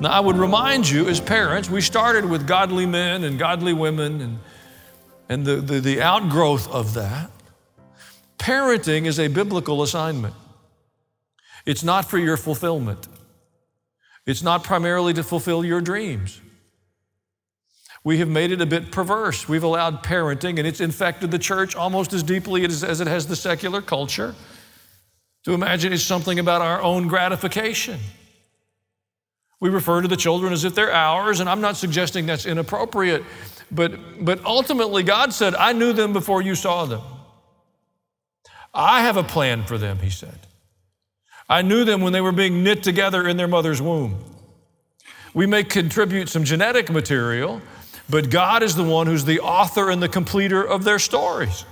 Now, I would remind you as parents, we started with godly men and godly women and the outgrowth of that. Parenting is a biblical assignment. It's not for your fulfillment. It's not primarily to fulfill your dreams. We have made it a bit perverse. We've allowed parenting, and it's infected the church almost as deeply as it has the secular culture, to imagine it's something about our own gratification. We refer to the children as if they're ours, and I'm not suggesting that's inappropriate, but ultimately God said, I knew them before you saw them. I have a plan for them, he said. I knew them when they were being knit together in their mother's womb. We may contribute some genetic material, but God is the one who's the author and the completer of their stories.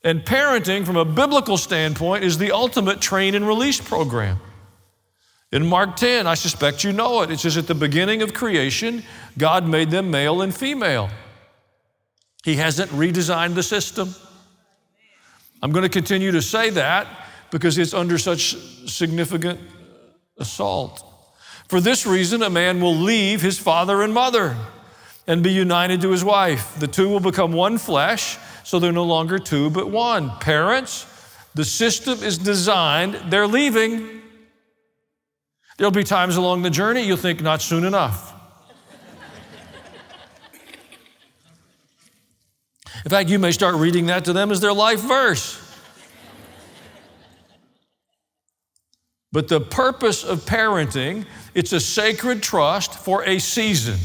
And parenting, from a biblical standpoint, is the ultimate train and release program. In Mark 10, I suspect you know it. It says, at the beginning of creation, God made them male and female. He hasn't redesigned the system. I'm going to continue to say that because it's under such significant assault. For this reason, a man will leave his father and mother and be united to his wife. The two will become one flesh, so they're no longer two, but one. Parents, the system is designed, they're leaving. There'll be times along the journey you'll think, not soon enough. In fact, you may start reading that to them as their life verse. But the purpose of parenting, it's a sacred trust for a season.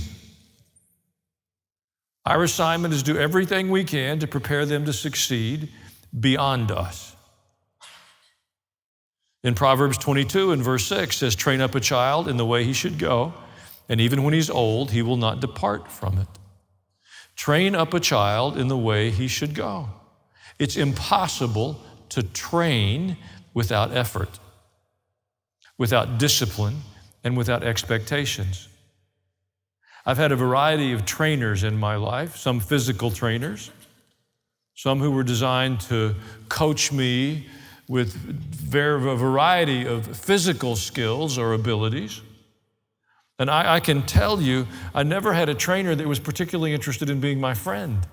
Our assignment is to do everything we can to prepare them to succeed beyond us. In Proverbs 22 and verse 6 says, train up a child in the way he should go, and even when he's old, he will not depart from it. Train up a child in the way he should go. It's impossible to train without effort, without discipline, and without expectations. I've had a variety of trainers in my life, some physical trainers, some who were designed to coach me with a variety of physical skills or abilities. And I can tell you, I never had a trainer that was particularly interested in being my friend.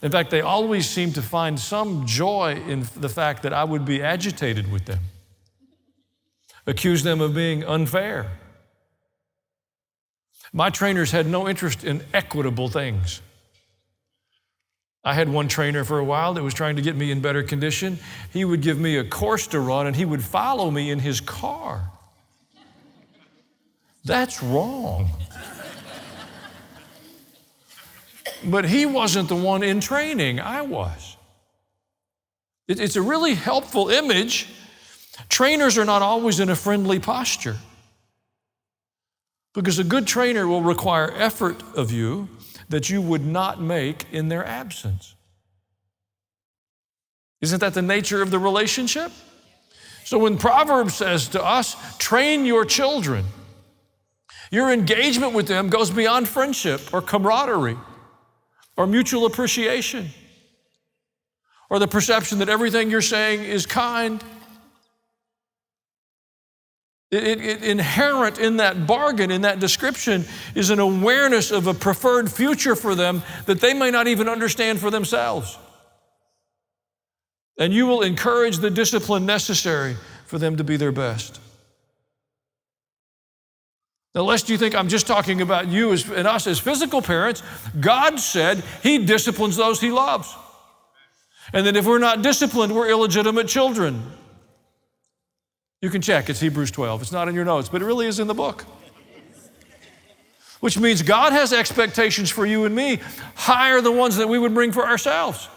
In fact, they always seemed to find some joy in the fact that I would be agitated with them, accuse them of being unfair. My trainers had no interest in equitable things. I had one trainer for a while that was trying to get me in better condition. He would give me a course to run, and he would follow me in his car. That's wrong. But he wasn't the one in training, I was. It's a really helpful image. Trainers are not always in a friendly posture, because a good trainer will require effort of you that you would not make in their absence. Isn't that the nature of the relationship? So when Proverbs says to us, train your children, your engagement with them goes beyond friendship or camaraderie or mutual appreciation or the perception that everything you're saying is kind. Inherent in that bargain, in that description, is an awareness of a preferred future for them that they may not even understand for themselves. And you will encourage the discipline necessary for them to be their best. Now, lest you think I'm just talking about you and us as physical parents, God said he disciplines those he loves. And that if we're not disciplined, we're illegitimate children. You can check, it's Hebrews 12. It's not in your notes, but it really is in the book. Which means God has expectations for you and me higher than ones that we would bring for ourselves.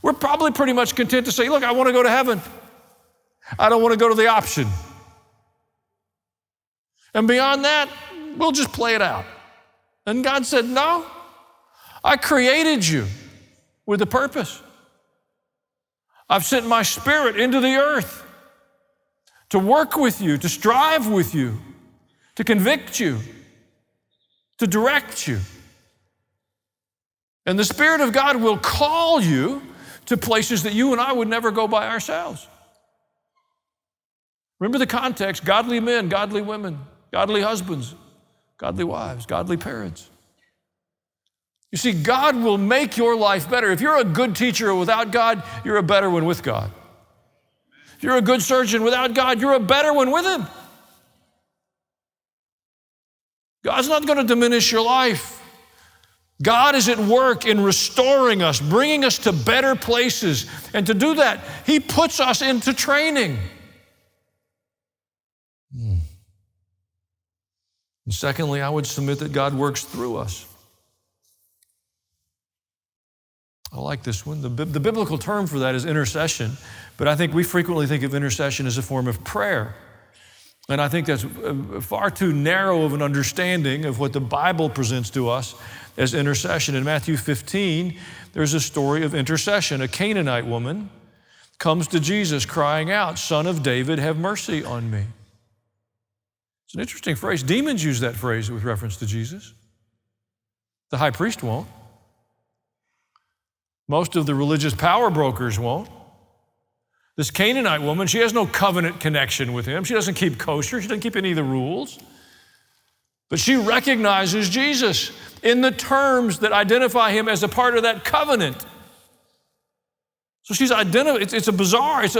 We're probably pretty much content to say, look, I want to go to heaven. I don't want to go to the option. And beyond that, we'll just play it out. And God said, no, I created you with a purpose. I've sent my Spirit into the earth to work with you, to strive with you, to convict you, to direct you. And the Spirit of God will call you to places that you and I would never go by ourselves. Remember the context: godly men, godly women, godly husbands, godly wives, godly parents. You see, God will make your life better. If you're a good teacher without God, you're a better one with God. If you're a good surgeon without God, you're a better one with Him. God's not going to diminish your life. God is at work in restoring us, bringing us to better places. And to do that, He puts us into training. And secondly, I would submit that God works through us. I like this one. The biblical term for that is intercession, but I think we frequently think of intercession as a form of prayer. And I think that's far too narrow of an understanding of what the Bible presents to us as intercession. In Matthew 15, there's a story of intercession. A Canaanite woman comes to Jesus crying out, "Son of David, have mercy on me." It's an interesting phrase. Demons use that phrase with reference to Jesus. The high priest won't. Most of the religious power brokers won't. This Canaanite woman, she has no covenant connection with him. She doesn't keep kosher. She doesn't keep any of the rules. But she recognizes Jesus in the terms that identify him as a part of that covenant. So she's identified. It's a bizarre, it's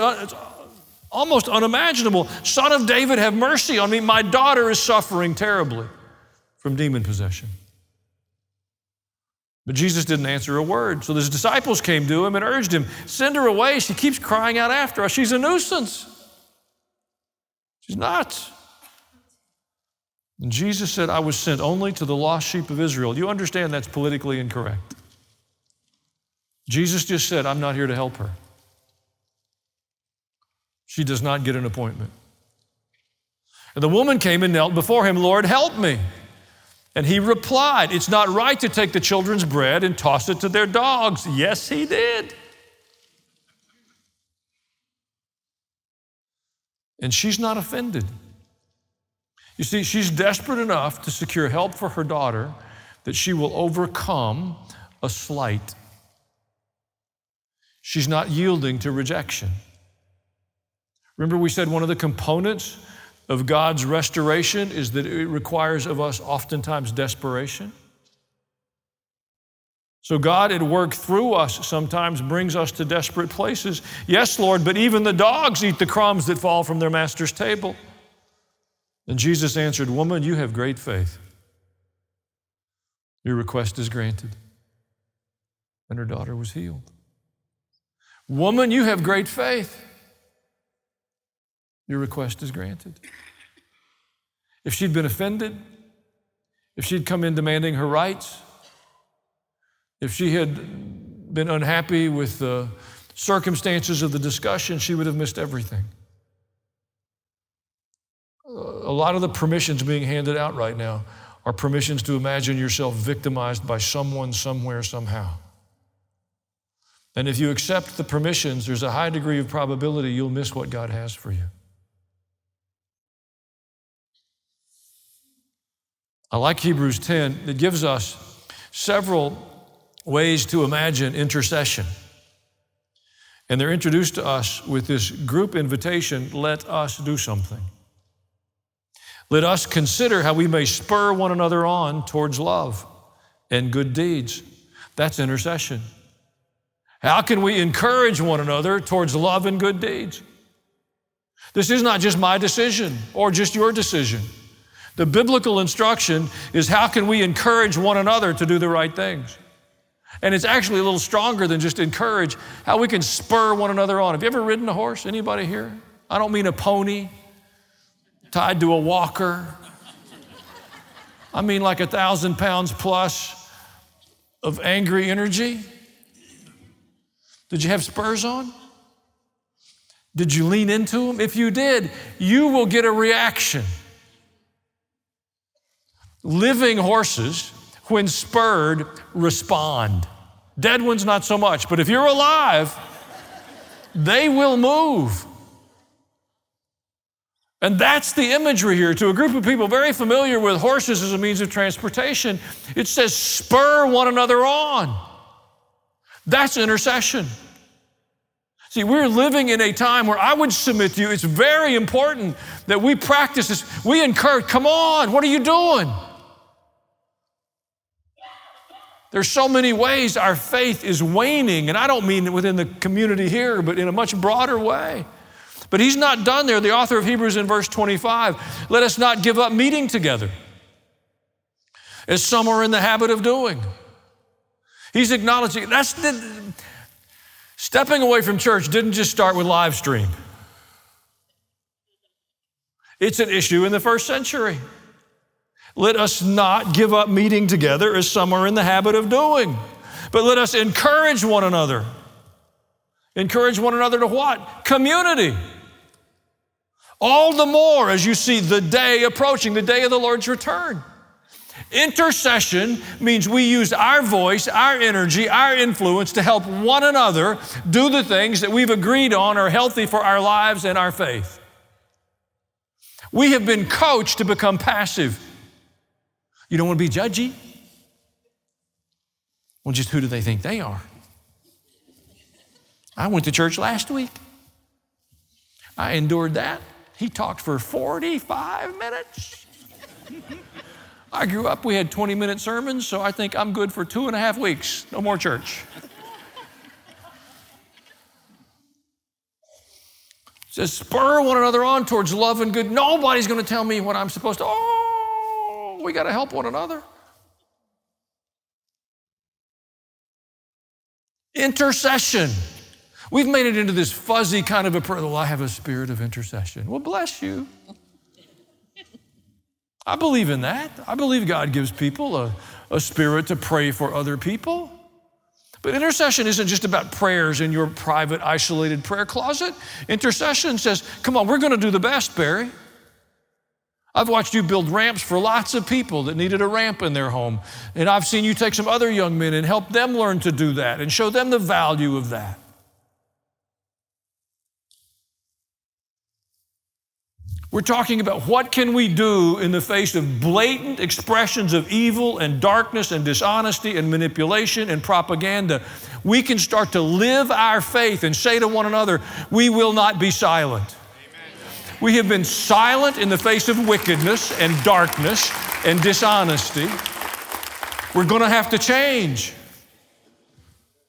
almost unimaginable. "Son of David, have mercy on me. My daughter is suffering terribly from demon possession." But Jesus didn't answer a word. So his disciples came to him and urged him, "Send her away. She keeps crying out after us. She's a nuisance." She's not. And Jesus said, "I was sent only to the lost sheep of Israel." You understand that's politically incorrect. Jesus just said, "I'm not here to help her." She does not get an appointment. And the woman came and knelt before him, "Lord, help me." And he replied, "It's not right to take the children's bread and toss it to their dogs." Yes, he did. And she's not offended. You see, she's desperate enough to secure help for her daughter that she will overcome a slight. She's not yielding to rejection. Remember, we said one of the components of God's restoration is that it requires of us oftentimes desperation. So God at work through us sometimes brings us to desperate places. "Yes, Lord, but even the dogs eat the crumbs that fall from their master's table." And Jesus answered, "Woman, you have great faith. Your request is granted." And her daughter was healed. "Woman, you have great faith. Your request is granted." If she'd been offended, if she'd come in demanding her rights, if she had been unhappy with the circumstances of the discussion, she would have missed everything. A lot of the permissions being handed out right now are permissions to imagine yourself victimized by someone, somewhere, somehow. And if you accept the permissions, there's a high degree of probability you'll miss what God has for you. I like Hebrews 10. It gives us several ways to imagine intercession. And they're introduced to us with this group invitation: let us do something. Let us consider how we may spur one another on towards love and good deeds. That's intercession. How can we encourage one another towards love and good deeds? This is not just my decision or just your decision. The biblical instruction is how can we encourage one another to do the right things? And it's actually a little stronger than just encourage, how we can spur one another on. Have you ever ridden a horse? Anybody here? I don't mean a pony tied to a walker. I mean like 1,000 pounds plus of angry energy. Did you have spurs on? Did you lean into them? If you did, you will get a reaction. Living horses, when spurred, respond. Dead ones, not so much. But if you're alive, they will move. And that's the imagery here. To a group of people very familiar with horses as a means of transportation, it says spur one another on. That's intercession. See, we're living in a time where I would submit to you, it's very important that we practice this. We encourage, come on, what are you doing? There's so many ways our faith is waning, and I don't mean within the community here, but in a much broader way. But he's not done there. The author of Hebrews in verse 25, let us not give up meeting together, as some are in the habit of doing. He's acknowledging, stepping away from church didn't just start with live stream. It's an issue in the first century. Let us not give up meeting together as some are in the habit of doing, but let us encourage one another. Encourage one another to what? Community. All the more as you see the day approaching, the day of the Lord's return. Intercession means we use our voice, our energy, our influence to help one another do the things that we've agreed on are healthy for our lives and our faith. We have been coached to become passive. You don't want to be judgy? Well, just who do they think they are? I went to church last week. I endured that. He talked for 45 minutes. I grew up, we had 20-minute sermons, so I think I'm good for 2.5 weeks. No more church. It says, spur one another on towards love and good. Nobody's going to tell me what I'm supposed to. Oh, we got to help one another. Intercession. We've made it into this fuzzy kind of a prayer. Well, I have a spirit of intercession. Well, bless you. I believe in that. I believe God gives people a spirit to pray for other people. But intercession isn't just about prayers in your private, isolated prayer closet. Intercession says, come on, we're going to do the best, Barry. I've watched you build ramps for lots of people that needed a ramp in their home. And I've seen you take some other young men and help them learn to do that and show them the value of that. We're talking about what can we do in the face of blatant expressions of evil and darkness and dishonesty and manipulation and propaganda. We can start to live our faith and say to one another, we will not be silent. Amen. We have been silent in the face of wickedness and darkness and dishonesty. We're going to have to change.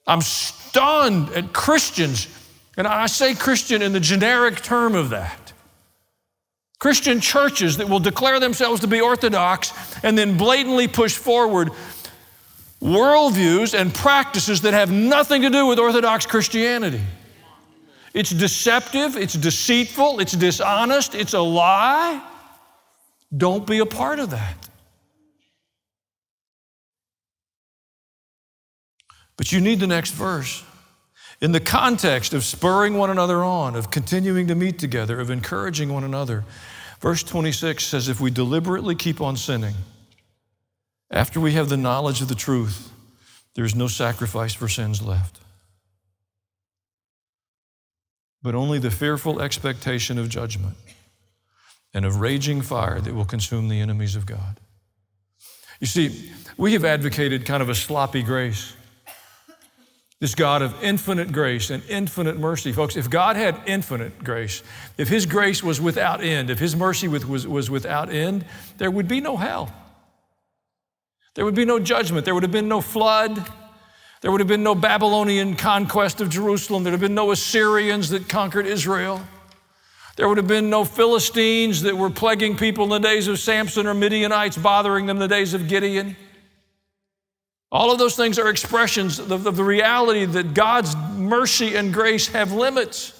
I'm stunned at Christians, and I say Christian in the generic term of that. Christian churches that will declare themselves to be orthodox and then blatantly push forward worldviews and practices that have nothing to do with Orthodox Christianity. It's deceptive, it's deceitful, it's dishonest, it's a lie. Don't be a part of that. But you need the next verse. In the context of spurring one another on, of continuing to meet together, of encouraging one another, verse 26 says, if we deliberately keep on sinning, after we have the knowledge of the truth, there is no sacrifice for sins left, but only the fearful expectation of judgment and of raging fire that will consume the enemies of God. You see, we have advocated kind of a sloppy grace. This God of infinite grace and infinite mercy. Folks, if God had infinite grace, if His grace was without end, if His mercy was without end, there would be no hell. There would be no judgment. There would have been no flood. There would have been no Babylonian conquest of Jerusalem. There would have been no Assyrians that conquered Israel. There would have been no Philistines that were plaguing people in the days of Samson or Midianites bothering them in the days of Gideon. All of those things are expressions of the reality that God's mercy and grace have limits.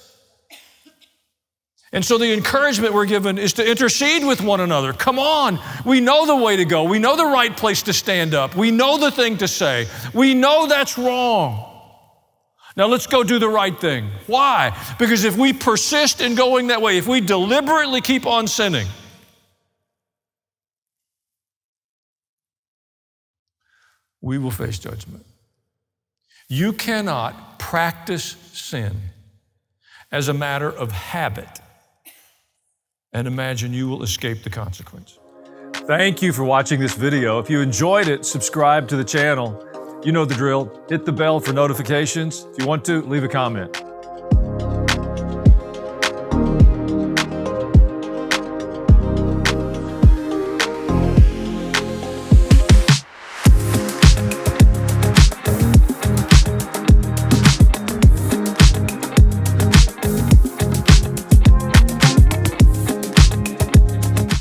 And so the encouragement we're given is to intercede with one another. Come on, we know the way to go. We know the right place to stand up. We know the thing to say. We know that's wrong. Now let's go do the right thing. Why? Because if we persist in going that way, if we deliberately keep on sinning, we will face judgment. You cannot practice sin as a matter of habit and imagine you will escape the consequence. Thank you for watching this video. If you enjoyed it, subscribe to the channel. You know the drill. Hit the bell for notifications. If you want to, leave a comment.